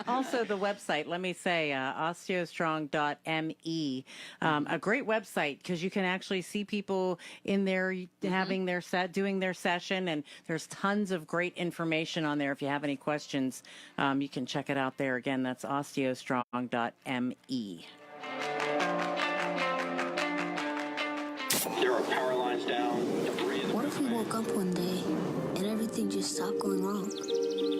Speaker 4: Also, the website, let me say, osteostrong.me. A great website because you can actually see people in there having their doing their session, and there's tons of great information on there. If you have any questions, you can check it out there. Again, that's osteostrong.me.
Speaker 8: There are power lines down.
Speaker 11: What if we woke up one day and everything just stopped going wrong?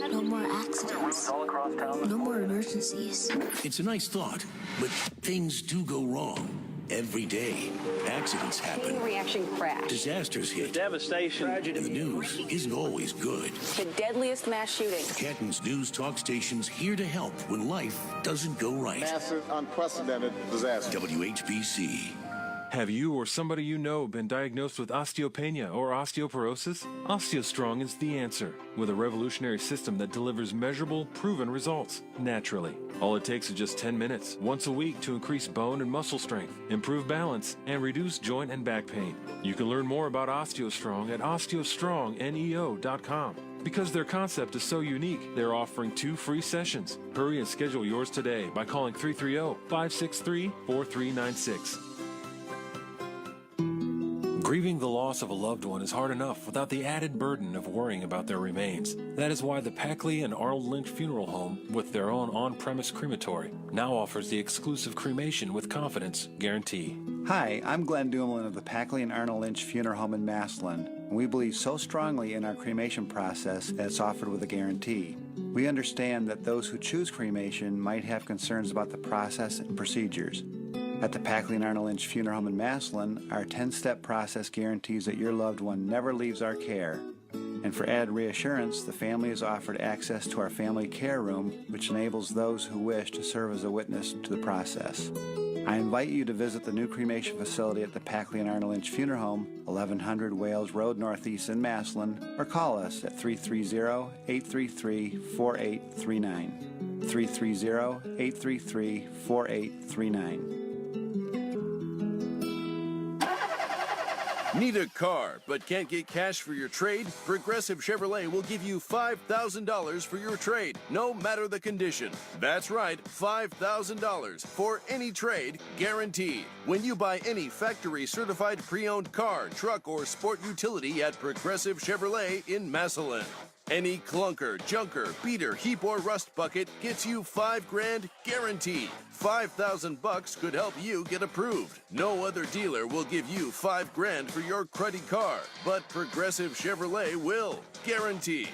Speaker 11: No more accidents. No more emergencies.
Speaker 1: It's a nice thought, but things do go wrong. Every day, accidents happen.
Speaker 12: Chain reaction crash.
Speaker 1: Disasters hit.
Speaker 12: Devastation.
Speaker 1: Tragedy. The news isn't always good.
Speaker 12: The deadliest mass shooting.
Speaker 1: Canton's News Talk Station's here to help when life doesn't go right.
Speaker 13: Massive, unprecedented disaster.
Speaker 1: WHBC.
Speaker 25: Have you or somebody you know been diagnosed with osteopenia or osteoporosis? OsteoStrong is the answer, with a revolutionary system that delivers measurable, proven results, naturally. All it takes is just 10 minutes, once a week, to increase bone and muscle strength, improve balance, and reduce joint and back pain. You can learn more about OsteoStrong at osteostrongneo.com. Because their concept is so unique, they're offering 2 free sessions. Hurry and schedule yours today by calling 330-563-4396. Grieving the loss of a loved one is hard enough without the added burden of worrying about their remains. That is why the Packley and Arnold Lynch Funeral Home, with their own on-premise crematory, now offers the exclusive cremation with confidence guarantee.
Speaker 26: Hi, I'm Glenn Dumoulin of the Packley and Arnold Lynch Funeral Home in Massillon, and we believe so strongly in our cremation process that it's offered with a guarantee. We understand that those who choose cremation might have concerns about the process and procedures. At the Packley and Arnold Lynch Funeral Home in Massillon, our 10-step process guarantees that your loved one never leaves our care. And for added reassurance, the family is offered access to our family care room, which enables those who wish to serve as a witness to the process. I invite you to visit the new cremation facility at the Packley and Arnold Lynch Funeral Home, 1100 Wales Road Northeast in Massillon, or call us at 330-833-4839. 330-833-4839.
Speaker 27: Need a car but can't get cash for your trade? Progressive Chevrolet will give you $5,000 for your trade, no matter the condition. That's right, $5,000 for any trade, guaranteed. When you buy any factory-certified pre-owned car, truck, or sport utility at Progressive Chevrolet in Massillon. Any clunker, junker, beater, heap, or rust bucket gets you $5,000 guaranteed. $5,000 could help you get approved. No other dealer will give you $5,000 for your cruddy car, but Progressive Chevrolet will. Guaranteed.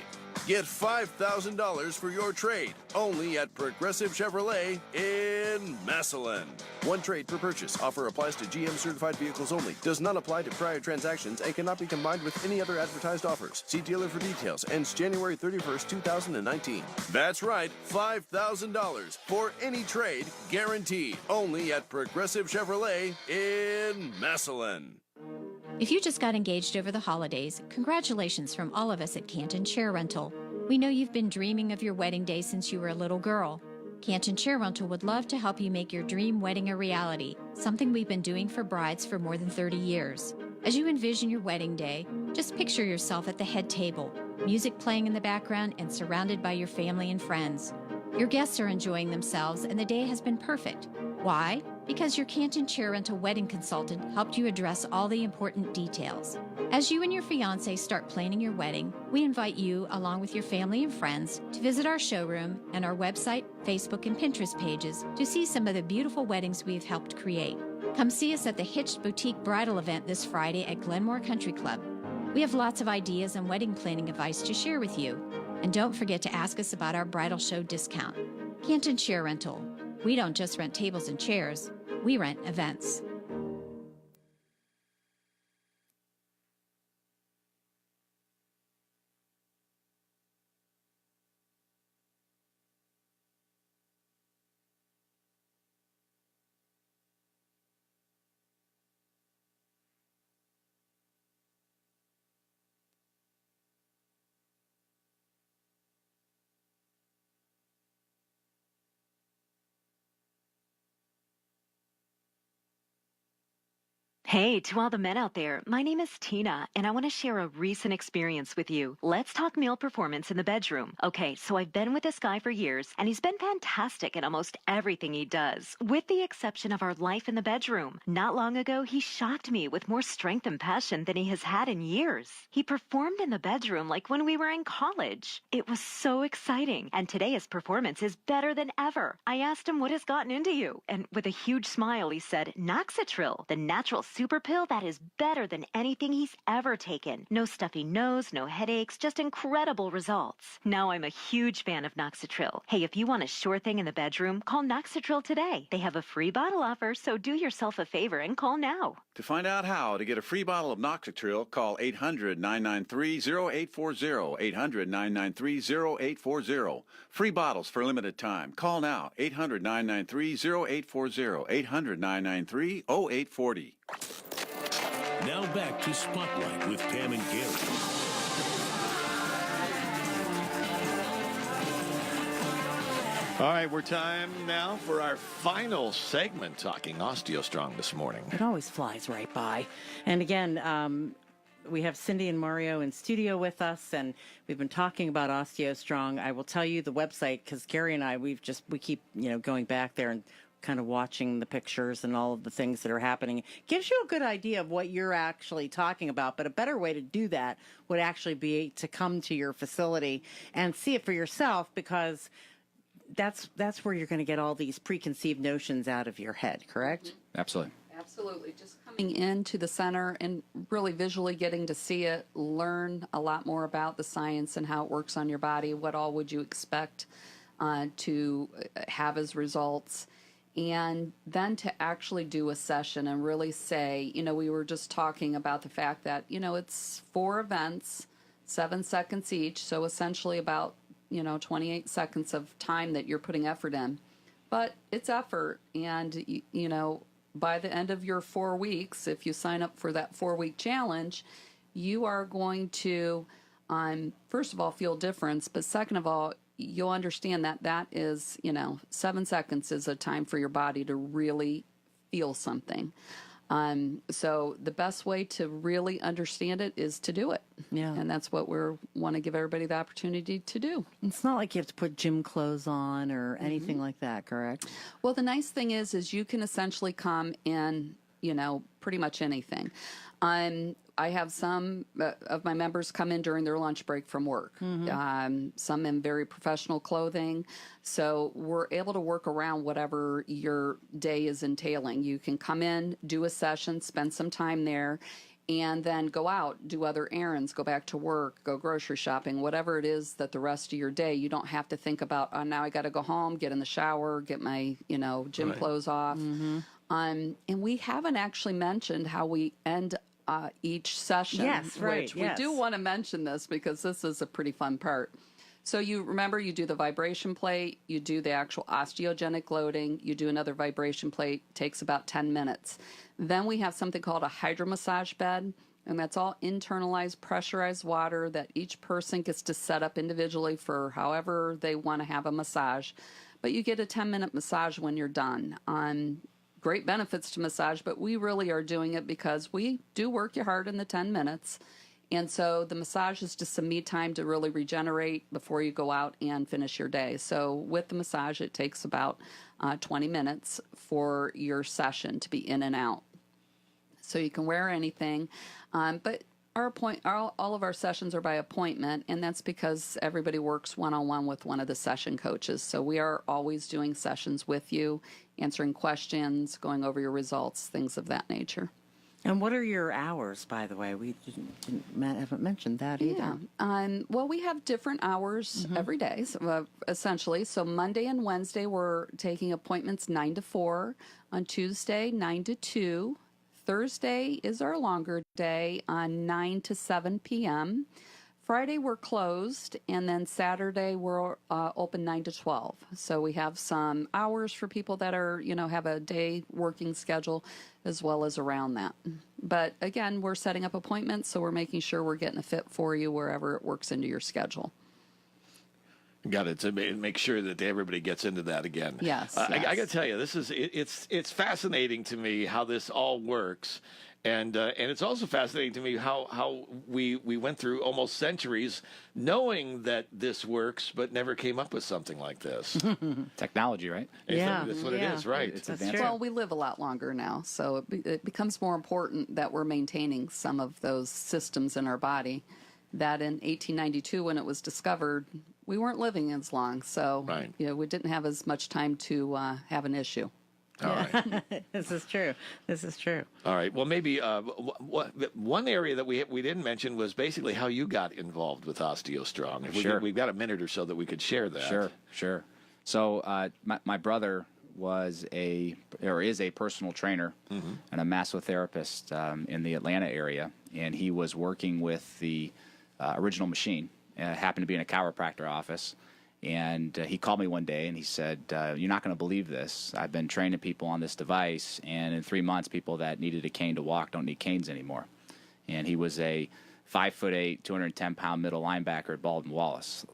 Speaker 27: Get $5,000 for your trade, only at Progressive Chevrolet in Massillon. One trade per purchase. Offer applies to GM certified vehicles only. Does not apply to prior transactions and cannot be combined with any other advertised offers. See dealer for details. Ends January 31st, 2019. That's right, $5,000 for any trade, guaranteed. Only at Progressive Chevrolet in Massillon.
Speaker 8: If you just got engaged over the holidays, congratulations from all of us at Canton Chair Rental. We know you've been dreaming of your wedding day since you were a little girl. Canton Chair Rental would love to help you make your dream wedding a reality, something we've been doing for brides for more than 30 years. As you envision your wedding day, just picture yourself at the head table, music playing in the background and surrounded by your family and friends. Your guests are enjoying themselves and the day has been perfect. Why? Because your Canton Chair Rental wedding consultant helped you address all the important details. As you and your fiancé start planning your wedding, we invite you, along with your family and friends, to visit our showroom and our website, Facebook, and Pinterest pages to see some of the beautiful weddings we've helped create. Come see us at the Hitched Boutique Bridal event this Friday at Glenmore Country Club. We have lots of ideas and wedding planning advice to share with you. And don't forget to ask us about our bridal show discount. Canton Chair Rental. We don't just rent tables and chairs, we rent events.
Speaker 14: Hey, to all the men out there, my name is Tina, and I want to share a recent experience with you. Let's talk male performance in the bedroom. Okay, so I've been with this guy for years, and he's been fantastic in almost everything he does, with the exception of our life in the bedroom. Not long ago, he shocked me with more strength and passion than he has had in years. He performed in the bedroom like when we were in college. It was so exciting, and today his performance is better than ever. I asked him what has gotten into you, and with a huge smile, he said, Noxitril, the natural super pill that is better than anything he's ever taken. No stuffy nose, no headaches, just incredible results. Now I'm a huge fan of Noxitril. Hey, if you want a sure thing in the bedroom, call Noxitril today. They have a free bottle offer, so do yourself a favor and call now.
Speaker 15: To find out how to get a free bottle of Noxitril, call 800-993-0840, 800-993-0840. Free bottles for a limited time. Call now, 800-993-0840, 800-993-0840.
Speaker 1: Now back to Spotlight with Pam and Gary.
Speaker 3: All right, we're time now for our final segment, talking OsteoStrong this morning.
Speaker 4: It always flies right by. And again, we have Cindy and Mario in studio with us, and we've been talking about OsteoStrong. I will tell you the website, because Gary and I, we keep going back there and kind of watching the pictures and all of the things that are happening. It gives you a good idea of what you're actually talking about, but a better way to do that would actually be to come to your facility and see it for yourself, because that's where you're going to get all these preconceived notions out of your head, correct?
Speaker 5: Absolutely.
Speaker 6: Absolutely. Just coming into the center and really visually getting to see it, learn a lot more about the science and how it works on your body. What all would you expect to have as results? And then to actually do a session and really say, we were just talking about the fact that, it's 4 events, 7 seconds each. So essentially about, 28 seconds of time that you're putting effort in. But it's effort. And, by the end of your 4 weeks, if you sign up for that 4-week challenge, you are going to, first of all, feel difference. But second of all, you'll understand that is, 7 seconds is a time for your body to really feel something. So the best way to really understand it is to do it.
Speaker 4: Yeah.
Speaker 6: And that's what we want to give everybody the opportunity to do.
Speaker 4: It's not like you have to put gym clothes on or anything like that, correct?
Speaker 6: Well, the nice thing is you can essentially come in pretty much anything. I have some of my members come in during their lunch break from work, some in very professional clothing. So we're able to work around whatever your day is entailing. You can come in, do a session, spend some time there, and then go out, do other errands, go back to work, go grocery shopping, whatever it is that the rest of your day, you don't have to think about, oh, now I got to go home, get in the shower, get my, gym clothes off. And we haven't actually mentioned how we end each session.
Speaker 4: Yes, right.
Speaker 6: Which we do want to mention this because this is a pretty fun part. So you remember, you do the vibration plate, you do the actual osteogenic loading, you do another vibration plate, takes about 10 minutes. Then we have something called a hydromassage bed, and that's all internalized pressurized water that each person gets to set up individually for however they want to have a massage. But you get a 10-minute massage when you're done. Great benefits to massage, but we really are doing it because we do work you hard in the 10 minutes. And so the massage is just some me time to really regenerate before you go out and finish your day. So with the massage, it takes about 20 minutes for your session to be in and out. So you can wear anything, but all of our sessions are by appointment, and that's because everybody works one-on-one with one of the session coaches. So we are always doing sessions with you, answering questions, going over your results, things of that nature.
Speaker 4: And what are your hours, by the way? We haven't mentioned that either.
Speaker 6: Yeah. Well, we have different hours every day, essentially. So Monday and Wednesday, we're taking appointments 9 to 4. On Tuesday, 9 to 2. Thursday is our longer day on 9 to 7 p.m. Friday, we're closed, and then Saturday, we're open 9 to 12. So we have some hours for people that are, have a day working schedule as well as around that. But again, we're setting up appointments, so we're making sure we're getting a fit for you wherever it works into your schedule.
Speaker 3: Got it. To make sure that everybody gets into that again.
Speaker 6: Yes.
Speaker 3: I got to tell you, it's fascinating to me how this all works. And it's also fascinating to me how we went through almost centuries knowing that this works, but never came up with something like this.
Speaker 5: Technology, right?
Speaker 4: Yeah.
Speaker 3: That's what it is, right?
Speaker 5: It's
Speaker 4: That's
Speaker 5: advanced.
Speaker 4: true.
Speaker 6: Well, we live a lot longer now, so it becomes more important that we're maintaining some of those systems in our body. That in 1892, when it was discovered, we weren't living as long, so we didn't have as much time to have an issue.
Speaker 3: All right.
Speaker 4: This is true.
Speaker 3: All right. Well, maybe one area that we didn't mention was basically how you got involved with OsteoStrong.
Speaker 5: Sure.
Speaker 3: We've got a minute or so that we could share that.
Speaker 5: Sure. So my brother is a personal trainer and a massotherapist in the Atlanta area, and he was working with the original machine. Happened to be in a chiropractor office. And he called me one day and he said, you're not going to believe this. I've been training people on this device, and in 3 months, people that needed a cane to walk don't need canes anymore. And he was a 5'8", 210-pound middle linebacker at Baldwin Wallace.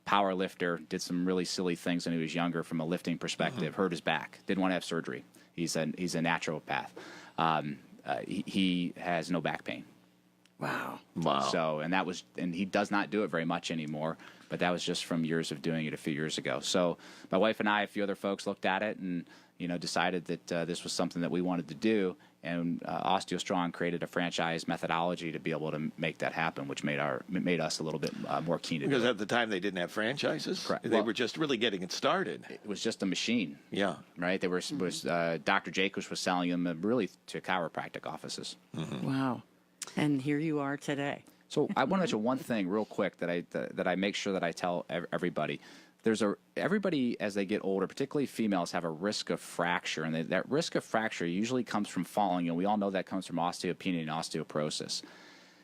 Speaker 5: Power lifter, did some really silly things when he was younger from a lifting perspective, hurt his back, didn't want to have surgery. He's a naturopath. He has no back pain.
Speaker 4: Wow.
Speaker 5: So, and he does not do it very much anymore, but that was just from years of doing it a few years ago. So my wife and I, a few other folks looked at it and, decided that this was something that we wanted to do. And OsteoStrong created a franchise methodology to be able to make that happen, which made us a little bit more keen to do it.
Speaker 3: Because at the time they didn't have franchises.
Speaker 5: Correct.
Speaker 3: They were just really getting it started.
Speaker 5: It was just a machine.
Speaker 3: Yeah.
Speaker 5: Right. They were Dr. Jacobs was selling them really to chiropractic offices.
Speaker 4: Wow. And here you are today.
Speaker 5: So I want to mention one thing real quick that I make sure that I tell everybody. Everybody as they get older, particularly females, have a risk of fracture, and that risk of fracture usually comes from falling, and we all know that comes from osteopenia and osteoporosis.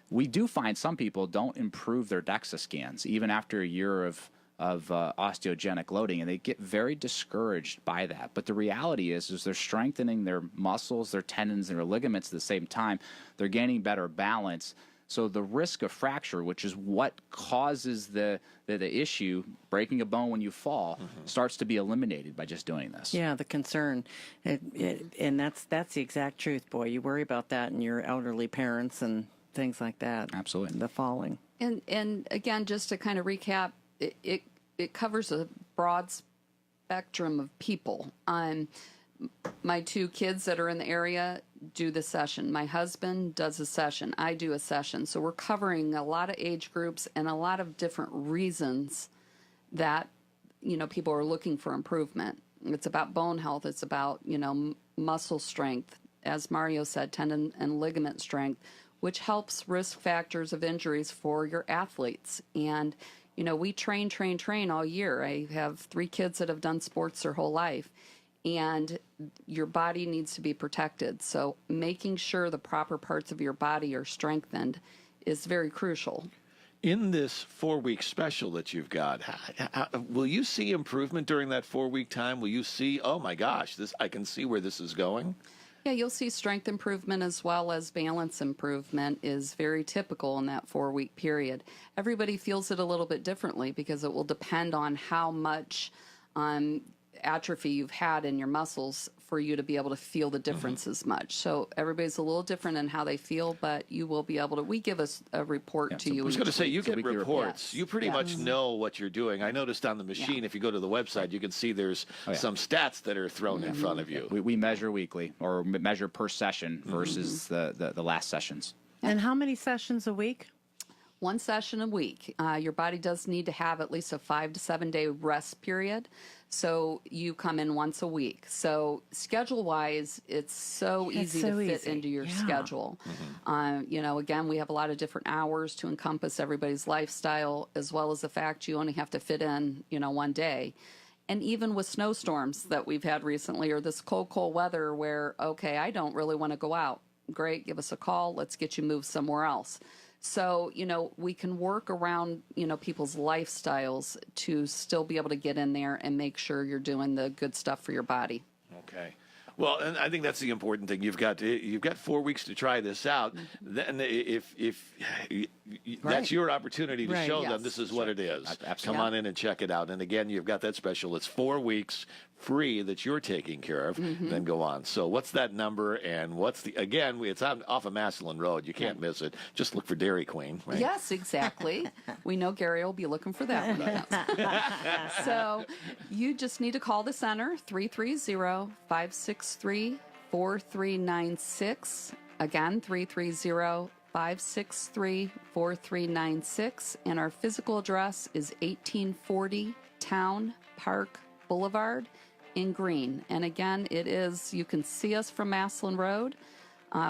Speaker 5: We do find some people don't improve their DEXA scans even after a year of osteogenic loading, and they get very discouraged by that. But the reality is they're strengthening their muscles, their tendons, and their ligaments at the same time. They're gaining better balance. So the risk of fracture, which is what causes the issue, breaking a bone when you fall, starts to be eliminated by just doing this.
Speaker 4: Yeah, the concern, and that's the exact truth, boy. You worry about that in your elderly parents and things like that.
Speaker 5: Absolutely.
Speaker 4: The falling.
Speaker 6: And again, just to kind of recap, it covers a broad spectrum of people. My 2 kids that are in the area, do the session. My husband does a session. I do a session. So we're covering a lot of age groups and a lot of different reasons that, people are looking for improvement. It's about bone health. It's about, muscle strength. As Mario said, tendon and ligament strength, which helps risk factors of injuries for your athletes. And, we train all year. I have 3 kids that have done sports their whole life. And your body needs to be protected. So making sure the proper parts of your body are strengthened is very crucial.
Speaker 3: In this 4-week special that you've got, will you see improvement during that 4-week time? Will you see, oh my gosh, I can see where this is going?
Speaker 6: Yeah, you'll see strength improvement as well as balance improvement is very typical in that 4-week period. Everybody feels it a little bit differently because it will depend on how much atrophy you've had in your muscles for you to be able to feel the difference as much. So everybody's a little different in how they feel, but you will be able to, we give us a report to you.
Speaker 3: I was going to say, you get reports.
Speaker 6: Yes.
Speaker 3: You pretty much know what you're doing. I noticed on the machine, if you go to the website, you can see there's some stats that are thrown in front of you.
Speaker 5: We measure weekly, or measure per session versus the last sessions.
Speaker 4: And how many sessions a week?
Speaker 6: 1 session a week. Your body does need to have at least a 5 to 7 day rest period. So you come in once a week. So schedule-wise, it's so easy to fit into your schedule. Again, we have a lot of different hours to encompass everybody's lifestyle, as well as the fact you only have to fit in, 1 day. And even with snowstorms that we've had recently, or this cold weather where, okay, I don't really want to go out. Great, give us a call. Let's get you moved somewhere else. So, we can work around, people's lifestyles to still be able to get in there and make sure you're doing the good stuff for your body.
Speaker 3: Okay. Well, and I think that's the important thing. You've got 4 weeks to try this out. Then, if that's your opportunity to show them this is what it is. Come on in and check it out. And again, you've got that special. It's 4 weeks free that you're taking care of. Then go on. So what's that number? And it's off of Massillon Road. You can't miss it. Just look for Dairy Queen. Right?
Speaker 6: Yes, exactly. We know Gary will be looking for that one. So you just need to call the center, 330-563-4396. Again, 330-563-4396. And our physical address is 1840 Town Park Boulevard in Greene. And again, you can see us from Massillon Road.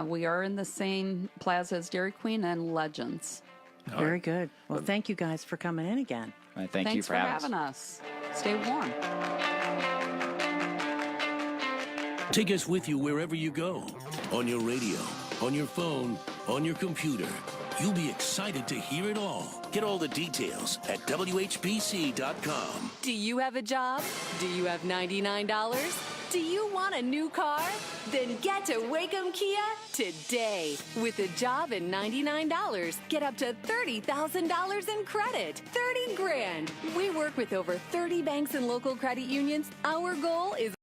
Speaker 6: We are in the same plaza as Dairy Queen and Legends.
Speaker 4: Very good. Well, thank you guys for coming in again.
Speaker 5: Thank you for
Speaker 6: having us. Stay warm.
Speaker 1: Take us with you wherever you go. On your radio, on your phone, on your computer. You'll be excited to hear it all. Get all the details at WHBC.com.
Speaker 24: Do you have a job? Do you have $99? Do you want a new car? Then get to Wacom Kia today. With a job and $99, get up to $30,000 in credit. 30 grand. We work with over 30 banks and local credit unions. Our goal is